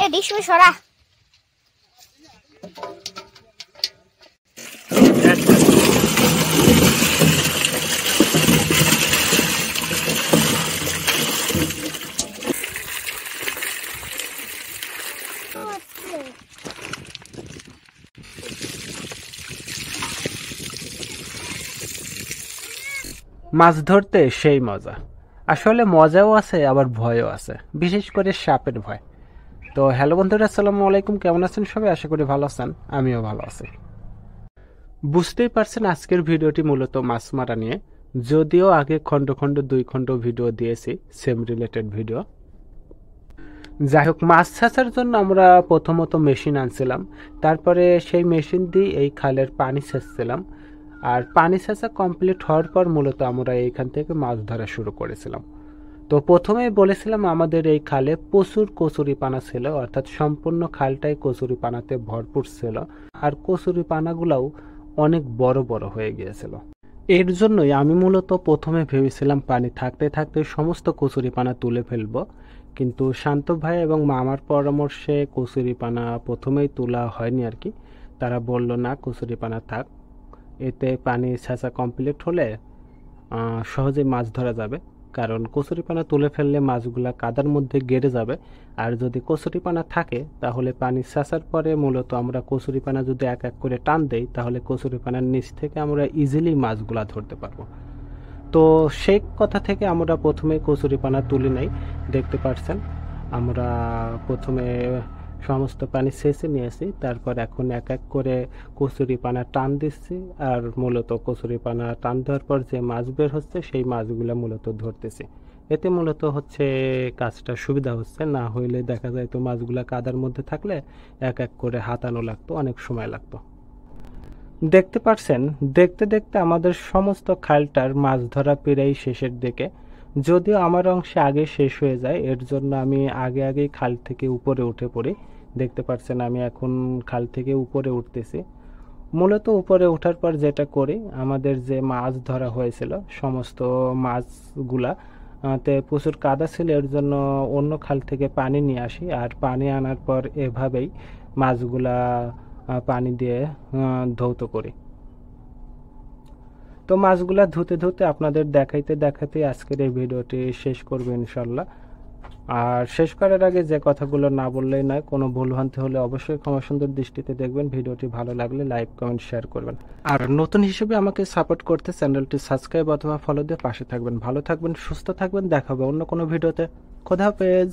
এ dish মে সরা মাছ ধরতে সেই মজা। আসলে মজাও আছে আবার ভয়ও আছে, বিশেষ করে সাপের ভয়। তো হ্যালো বন্ধুরা, আসসালামু আলাইকুম, কেমন আছেন সবাই? আশা করি ভালো আছেন, আমিও ভালো আছি। বুঝতেই পারছেন আজকের ভিডিওটি মূলত মাছ মারা নিয়ে, যদিও আগে খণ্ড খণ্ড 2 খণ্ড ভিডিও দিয়েছি সেম রিলেটেড ভিডিও। যাই হোক, মাছ ছাঁচার জন্য আমরা প্রথমত মেশিন আনছিলাম, তারপরে সেই মেশিন দিয়ে এই খালের পানি ছেঁচছিলাম। আর পানি ছাঁচা কমপ্লিট হওয়ার পর মূলত আমরা এইখান থেকে মাছ ধরা শুরু করেছিলাম। তো প্রথমেই বলেছিলাম আমাদের এই খালে প্রচুর কচুরি পানা ছিল, অর্থাৎ সম্পূর্ণ খালটাই কচুরি পানাতে ভরপুর ছিল। আর কচুরি পানাগুলাও অনেক বড় বড় হয়ে গিয়েছিল। এর জন্যই আমি মূলত প্রথমে ভেবেছিলাম পানি থাকতে থাকতে সমস্ত কচুরি পানা তুলে ফেলবো, কিন্তু শান্ত ভাই এবং মামার পরামর্শে কচুরি পানা প্রথমেই তোলা হয়নি আর কি। তারা বলল না, কচুরি পানা থাক, এতে পানি ছাঁচা কমপ্লিট হলে সহজেই মাছ ধরা যাবে। কারণ কচুরিপানা তুলে ফেললে মাছগুলা কাদার মধ্যে গেড়ে যাবে, আর যদি কচুরিপানা থাকে তাহলে পানি ছাঁচার পরে মূলত আমরা কচুরিপানা যদি এক এক করে টান দেই তাহলে কচুরিপানার নিচ থেকে আমরা ইজিলি মাছগুলা ধরতে পারবো। তো সেই কথা থেকে আমরা প্রথমে কচুরিপানা তুলে নেই। দেখতে পাচ্ছেন আমরা প্রথমে সমস্ত পানি ছেঁচে নিয়েছি, তারপর এখন এক এক করে কচুরিপানা টান দিচ্ছি। আর মূলত কচুরিপানা টান দেওয়ার পর যে মাছ বের হচ্ছে সেই মাছগুলো মূলত ধরতেছি। এতে মূলত হচ্ছে কাজটা সুবিধা হচ্ছে, না হইলে দেখা যায় তো মাছগুলা কাদার মধ্যে থাকলে এক এক করে হাতানো লাগতো, অনেক সময় লাগতো। দেখতে পাচ্ছেন দেখতে দেখতে আমাদের সমস্ত খালটার মাছ ধরা প্রায় শেষের দিকে। যদিও আমার অংশে আগে শেষ হয়ে যায়, এর জন্য আমি আগেই খাল থেকে উপরে উঠে পড়ি। দেখতে পাচ্ছেন আমি এখন খাল থেকে উপরে উঠতেছি। মূলত উপরে ওঠার পর যেটা করি, আমাদের যে মাছ ধরা হয়েছিল সমস্ত মাছগুলা তে প্রচুর কাদা ছিল, এর জন্য অন্য খাল থেকে পানি নিয়ে আসি। আর পানি আনার পর এভাবেই মাছগুলা পানি দিয়ে ধৌত করি। তো মাছগুলা ধুতে ধুতে আপনাদের দেখাইতে আজকের এই ভিডিওটি শেষ করব ইনশাল্লাহ। আর শেষ করার আগে যে কথাগুলো না বললেই নয়, কোনো ভুলভ্রান্তি হলে অবশ্যই ক্ষমা সুন্দর দৃষ্টিতে দেখবেন। ভিডিওটি ভালো লাগলে লাইক কমেন্ট শেয়ার করবেন। আর নতুন হিসেবে আমাকে সাপোর্ট করতে চ্যানেলটি সাবস্ক্রাইব অথবা ফলো দিয়ে পাশে থাকবেন। ভালো থাকবেন, সুস্থ থাকবেন, দেখা হবে অন্য কোনো ভিডিওতে। খোদা হাফেজ।